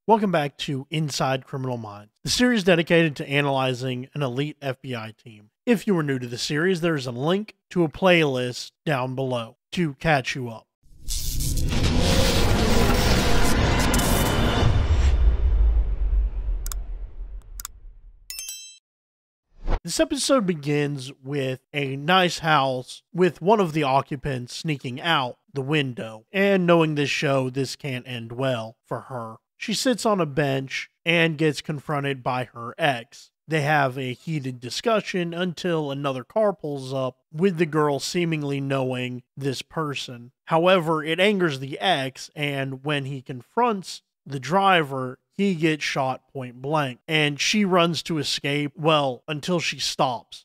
Welcome back to Inside Criminal Minds, the series dedicated to analyzing an elite FBI team. If you are new to the series, there is a link to a playlist down below to catch you up. This episode begins with a nice house with one of the occupants sneaking out the window, and knowing this show, this can't end well for her. She sits on a bench and gets confronted by her ex. They have a heated discussion until another car pulls up with the girl seemingly knowing this person. However, it angers the ex, and when he confronts the driver, he gets shot point blank, and she runs to escape, until she stops,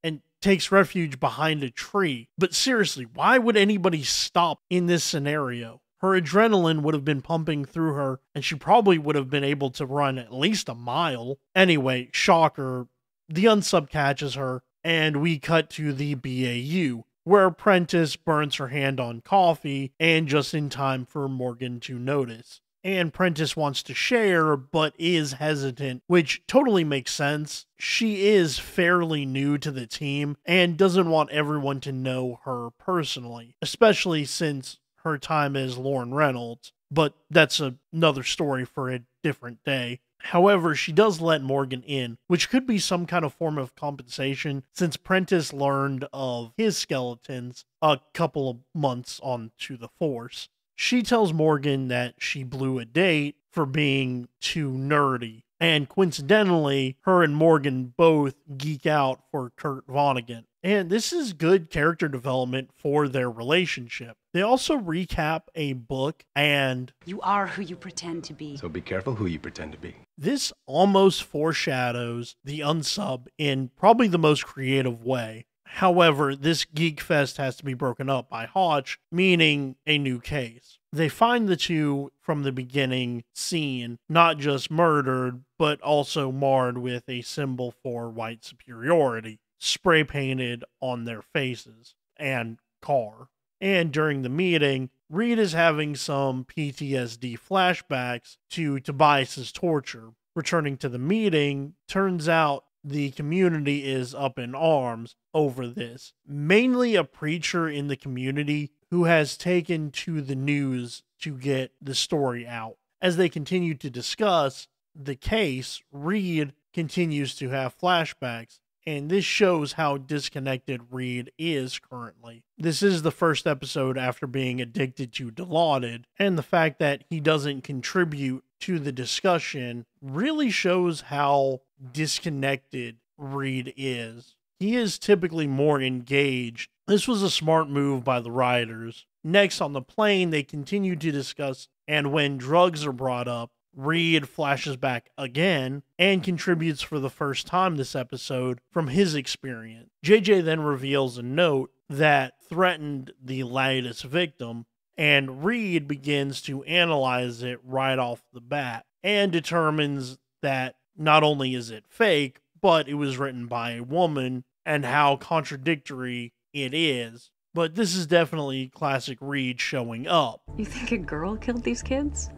and takes refuge behind a tree. But seriously, why would anybody stop in this scenario? Her adrenaline would have been pumping through her, and she probably would have been able to run at least a mile. Anyway, shocker, the unsub catches her, and we cut to the BAU, where Prentice burns her hand on coffee, and just in time for Morgan to notice. And Prentice wants to share, but is hesitant, which totally makes sense. She is fairly new to the team, and doesn't want everyone to know her personally, especially since her time as Lauren Reynolds, but that's another story for a different day. However, she does let Morgan in, which could be some kind of form of compensation, since Prentice learned of his skeletons a couple of months onto the force. She tells Morgan that she blew a date for being too nerdy, and coincidentally, her and Morgan both geek out for Kurt Vonnegut. And this is good character development for their relationship. They also recap a book, and you are who you pretend to be. So be careful who you pretend to be. This almost foreshadows the unsub in probably the most creative way. However, this geek fest has to be broken up by Hotch, meaning a new case. They find the two from the beginning scene, not just murdered, but also marred with a symbol for white superiority, spray painted on their faces and car. And during the meeting, Reid is having some PTSD flashbacks to Tobias's torture. Returning to the meeting, turns out the community is up in arms over this. Mainly a preacher in the community who has taken to the news to get the story out. As they continue to discuss the case, Reid continues to have flashbacks, and this shows how disconnected Reid is currently. This is the first episode after being addicted to Dilaudid, and the fact that he doesn't contribute to the discussion really shows how disconnected Reid is. He is typically more engaged. This was a smart move by the writers. Next, on the plane, they continue to discuss, and when drugs are brought up, Reid flashes back again and contributes for the first time this episode from his experience. JJ then reveals a note that threatened the latest victim, and Reid begins to analyze it right off the bat and determines that not only is it fake, but it was written by a woman, and how contradictory it is. But this is definitely classic Reid showing up. You think a girl killed these kids?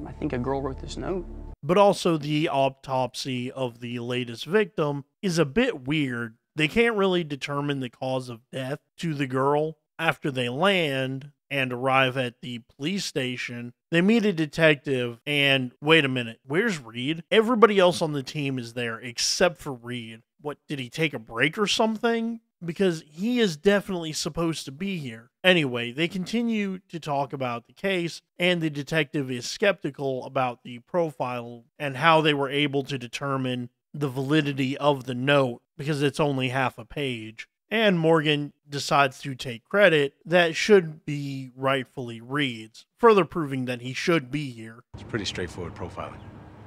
I think a girl wrote this note. But also the autopsy of the latest victim is a bit weird. They can't really determine the cause of death to the girl. After they land and arrive at the police station, they meet a detective, and wait a minute, where's Reid? Everybody else on the team is there except for Reid. What, did he take a break or something? Because he is definitely supposed to be here. Anyway, they continue to talk about the case, and the detective is skeptical about the profile and how they were able to determine the validity of the note because it's only half a page. And Morgan decides to take credit that should be rightfully Reid's, further proving that he should be here. It's pretty straightforward profiling.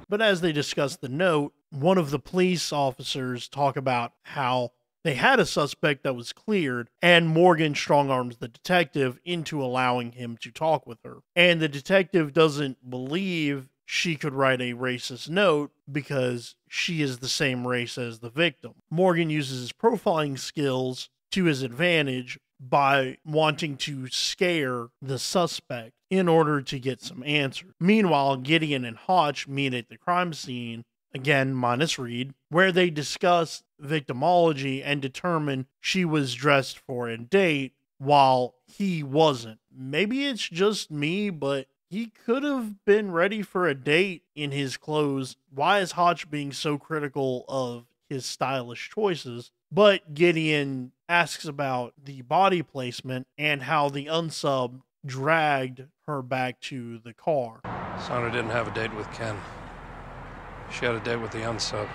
But as they discuss the note, one of the police officers talk about how they had a suspect that was cleared, and Morgan strong-arms the detective into allowing him to talk with her. And the detective doesn't believe she could write a racist note because she is the same race as the victim. Morgan uses his profiling skills to his advantage, by wanting to scare the suspect in order to get some answers. Meanwhile, Gideon and Hotch meet at the crime scene, again minus Reid, where they discuss victimology and determine she was dressed for a date while he wasn't. Maybe it's just me, but he could have been ready for a date in his clothes. Why is Hotch being so critical of his stylish choices? But Gideon asks about the body placement and how the unsub dragged her back to the car. Sana didn't have a date with Ken. She had a date with the unsub.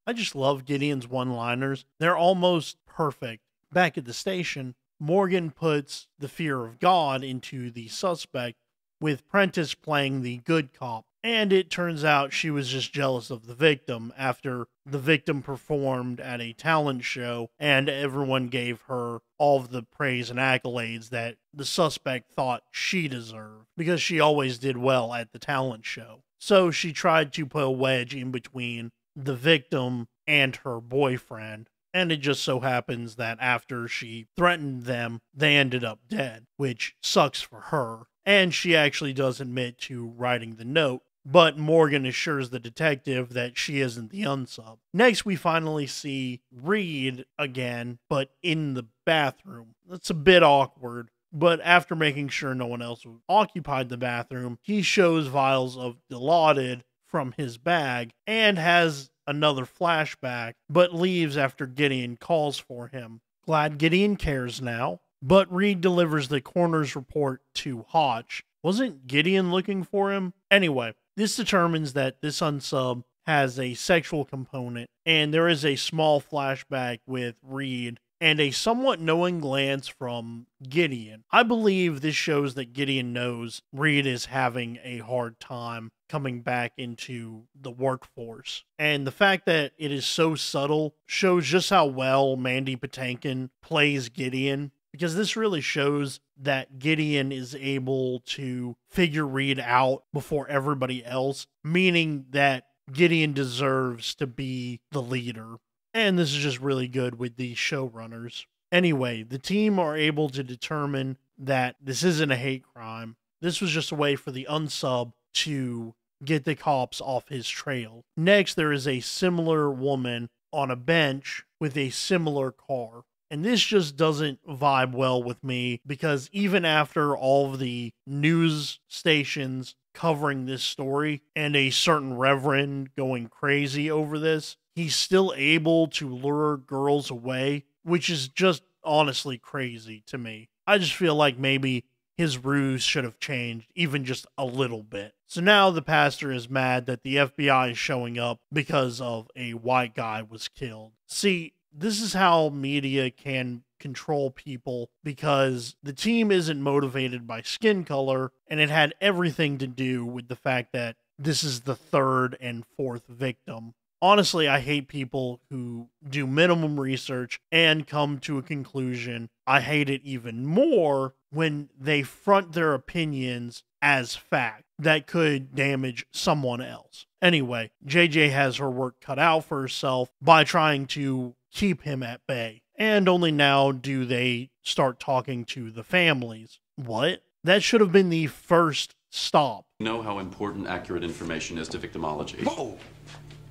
I just love Gideon's one-liners. They're almost perfect. Back at the station, Morgan puts the fear of God into the suspect, with Prentice playing the good cop. And it turns out she was just jealous of the victim after the victim performed at a talent show and everyone gave her all of the praise and accolades that the suspect thought she deserved because she always did well at the talent show. So she tried to put a wedge in between the victim and her boyfriend. And it just so happens that after she threatened them, they ended up dead, which sucks for her. And she actually does admit to writing the note, but Morgan assures the detective that she isn't the unsub. Next, we finally see Reid again, but in the bathroom. That's a bit awkward, but after making sure no one else occupied the bathroom, he shows vials of Dilaudid from his bag and has another flashback, but leaves after Gideon calls for him. Glad Gideon cares now. But Reid delivers the coroner's report to Hotch. Wasn't Gideon looking for him? Anyway, this determines that this unsub has a sexual component, and there is a small flashback with Reid and a somewhat knowing glance from Gideon. I believe this shows that Gideon knows Reid is having a hard time coming back into the workforce. And the fact that it is so subtle shows just how well Mandy Patinkin plays Gideon, because this really shows that Gideon is able to figure Reid out before everybody else, meaning that Gideon deserves to be the leader. And this is just really good with the showrunners. Anyway, the team are able to determine that this isn't a hate crime. This was just a way for the unsub to get the cops off his trail. Next, there is a similar woman on a bench with a similar car. And this just doesn't vibe well with me, because even after all of the news stations covering this story and a certain reverend going crazy over this, he's still able to lure girls away, which is just honestly crazy to me. I just feel like maybe his ruse should have changed even just a little bit. So now the pastor is mad that the FBI is showing up because of a white guy was killed. See, this is how media can control people, because the team isn't motivated by skin color, and it had everything to do with the fact that this is the third and fourth victim. Honestly, I hate people who do minimum research and come to a conclusion. I hate it even more when they front their opinions as fact that could damage someone else. Anyway, JJ has her work cut out for herself by trying to keep him at bay. And only now do they start talking to the families. What? That should have been the first stop. You know how important accurate information is to victimology. Whoa!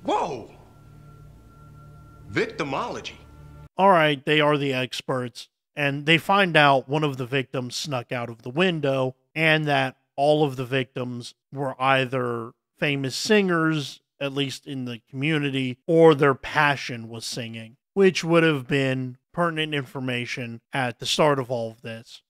Whoa! Victimology. All right, they are the experts, and they find out one of the victims snuck out of the window, and that all of the victims were either famous singers, at least in the community, or their passion was singing, which would have been pertinent information at the start of all of this.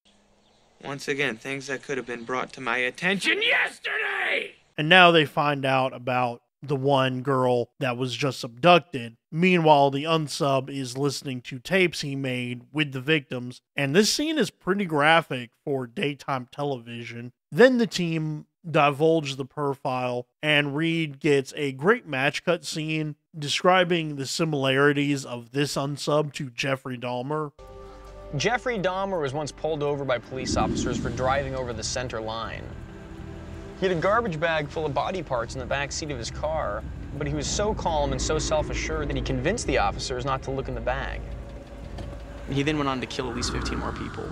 Once again, things that could have been brought to my attention yesterday! And now they find out about the one girl that was just abducted. Meanwhile, the unsub is listening to tapes he made with the victims, and this scene is pretty graphic for daytime television. Then the team divulge the profile, and Reid gets a great match cut scene describing the similarities of this unsub to Jeffrey Dahmer. Jeffrey Dahmer was once pulled over by police officers for driving over the center line. He had a garbage bag full of body parts in the back seat of his car, but he was so calm and so self-assured that he convinced the officers not to look in the bag. He then went on to kill at least 15 more people.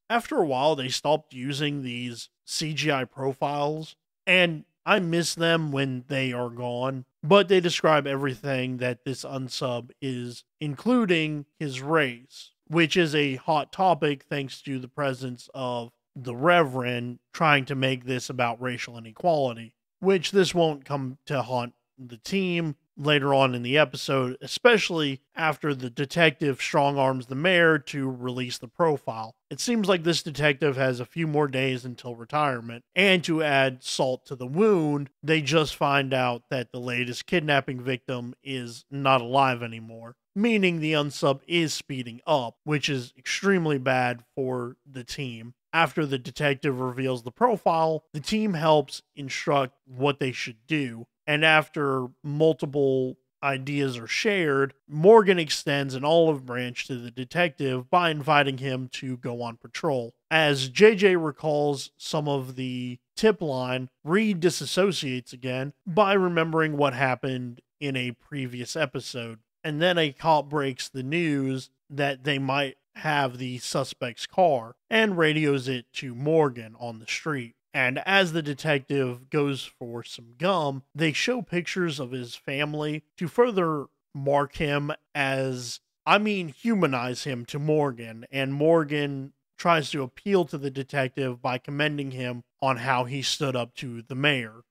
After a while, they stopped using these CGI profiles, and I miss them when they are gone, but they describe everything that this unsub is, including his race, which is a hot topic thanks to the presence of the Reverend trying to make this about racial inequality, which this won't come to haunt the team later on in the episode, especially after the detective strong-arms the mayor to release the profile. It seems like this detective has a few more days until retirement, and to add salt to the wound, they just find out that the latest kidnapping victim is not alive anymore, meaning the unsub is speeding up, which is extremely bad for the team. After the detective reveals the profile, the team helps instruct what they should do, and after multiple ideas are shared, Morgan extends an olive branch to the detective by inviting him to go on patrol. As JJ recalls some of the tip line, Reid disassociates again by remembering what happened in a previous episode, and then a cop breaks the news that they might have the suspect's car and radios it to Morgan on the street. And as the detective goes for some gum, they show pictures of his family to further mark him humanize him to Morgan. And Morgan tries to appeal to the detective by commending him on how he stood up to the mayor.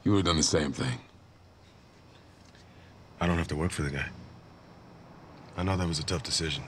You would have done the same thing. I don't have to work for the guy. I know that was a tough decision.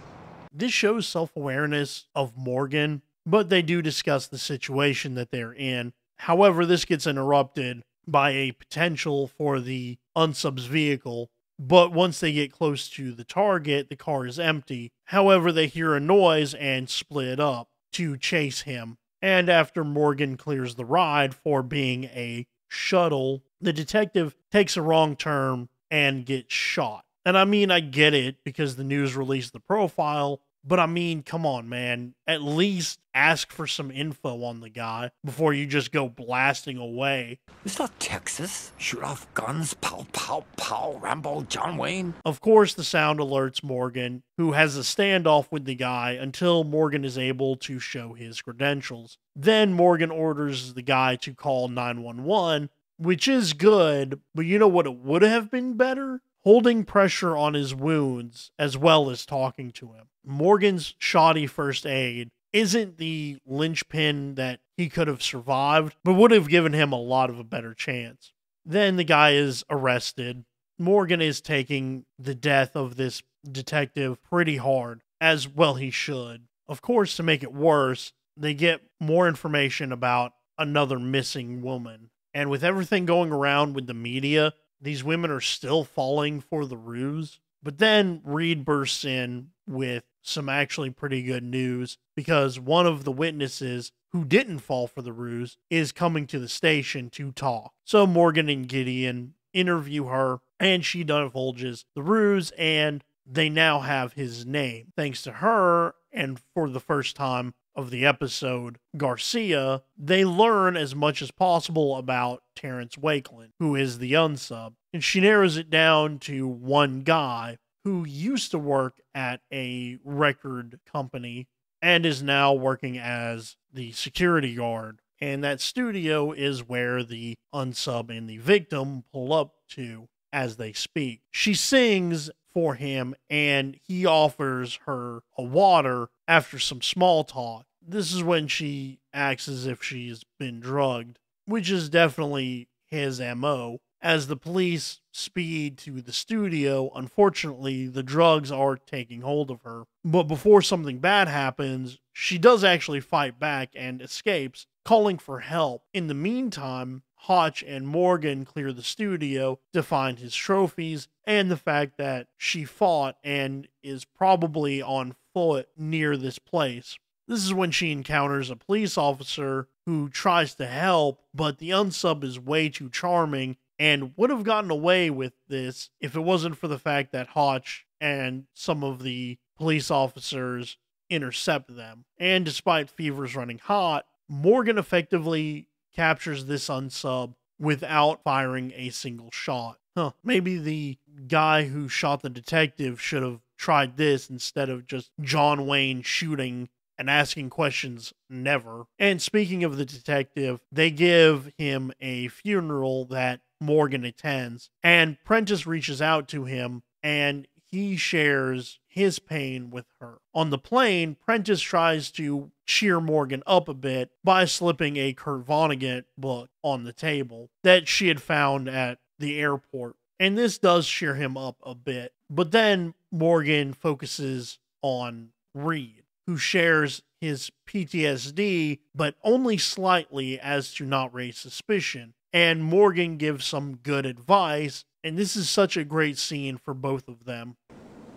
This shows self-awareness of Morgan, but they do discuss the situation that they're in. However, this gets interrupted by a potential for the unsub's vehicle, but once they get close to the target, the car is empty. However, they hear a noise and split up to chase him. And after Morgan clears the ride for being a shuttle, the detective takes a wrong turn and gets shot. And I mean, I get it because the news released the profile, but I mean, come on, man. At least ask for some info on the guy before you just go blasting away. It's not Texas. Shoot off guns, pow, pow, pow, Rambo, John Wayne. Of course, the sound alerts Morgan, who has a standoff with the guy until Morgan is able to show his credentials. Then Morgan orders the guy to call 911, which is good, but you know what it would have been better? Holding pressure on his wounds as well as talking to him. Morgan's shoddy first aid isn't the linchpin that he could have survived, but would have given him a lot of a better chance. Then the guy is arrested. Morgan is taking the death of this detective pretty hard, as well he should. Of course, to make it worse, they get more information about another missing woman. And with everything going around with the media, these women are still falling for the ruse. But then Reid bursts in with some actually pretty good news, because one of the witnesses who didn't fall for the ruse is coming to the station to talk. So Morgan and Gideon interview her, and she divulges the ruse, and they now have his name. Thanks to her, and for the first time of the episode, Garcia, they learn as much as possible about Terrence Wakeland, who is the unsub. And she narrows it down to one guy who used to work at a record company and is now working as the security guard. And that studio is where the unsub and the victim pull up to as they speak. She sings for him, and he offers her a water after some small talk. This is when she acts as if she's been drugged, which is definitely his MO. As the police speed to the studio, unfortunately, the drugs are taking hold of her. But before something bad happens, she does actually fight back and escapes, calling for help. In the meantime, Hotch and Morgan clear the studio to find his trophies and the fact that she fought and is probably on foot near this place. This is when she encounters a police officer who tries to help, but the unsub is way too charming and would have gotten away with this if it wasn't for the fact that Hotch and some of the police officers intercept them. And despite fevers running hot, Morgan effectively captures this unsub without firing a single shot. Maybe the guy who shot the detective should have tried this instead of just John Wayne shooting and asking questions never. And speaking of the detective, they give him a funeral that Morgan attends, and Prentice reaches out to him and he shares his pain with her. On the plane, Prentice tries to cheer Morgan up a bit by slipping a Kurt Vonnegut book on the table that she had found at the airport. And this does cheer him up a bit. But then Morgan focuses on Reid, who shares his PTSD, but only slightly as to not raise suspicion. And Morgan gives some good advice, and this is such a great scene for both of them.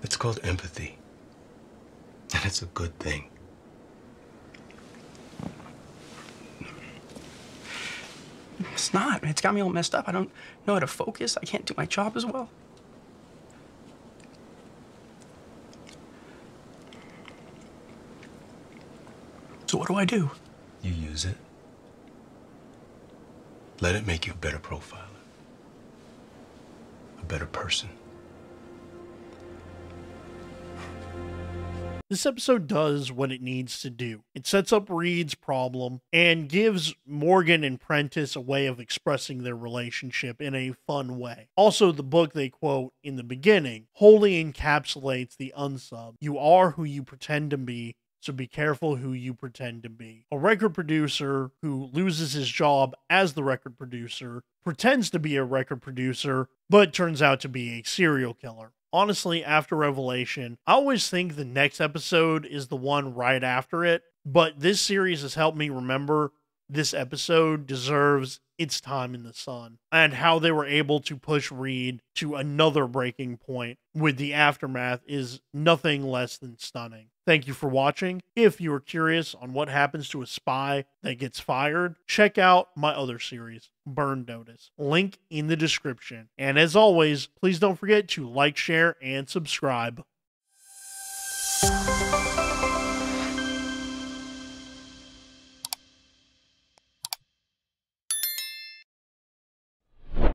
It's called empathy. And it's a good thing. It's not. It's got me all messed up. I don't know how to focus. I can't do my job as well. So what do I do? You use it. Let it make you a better profiler. A better person. This episode does what it needs to do. It sets up Reid's problem and gives Morgan and Prentice a way of expressing their relationship in a fun way. Also, the book they quote in the beginning wholly encapsulates the unsub. You are who you pretend to be, so be careful who you pretend to be. A record producer who loses his job as the record producer pretends to be a record producer, but turns out to be a serial killer. Honestly, after Revelation, I always think the next episode is the one right after it, but this series has helped me remember this episode deserves its time in the sun, and how they were able to push Reid to another breaking point with the aftermath is nothing less than stunning. Thank you for watching. If you are curious on what happens to a spy that gets fired, check out my other series, Burn Notice. Link in the description. And as always, please don't forget to like, share, and subscribe.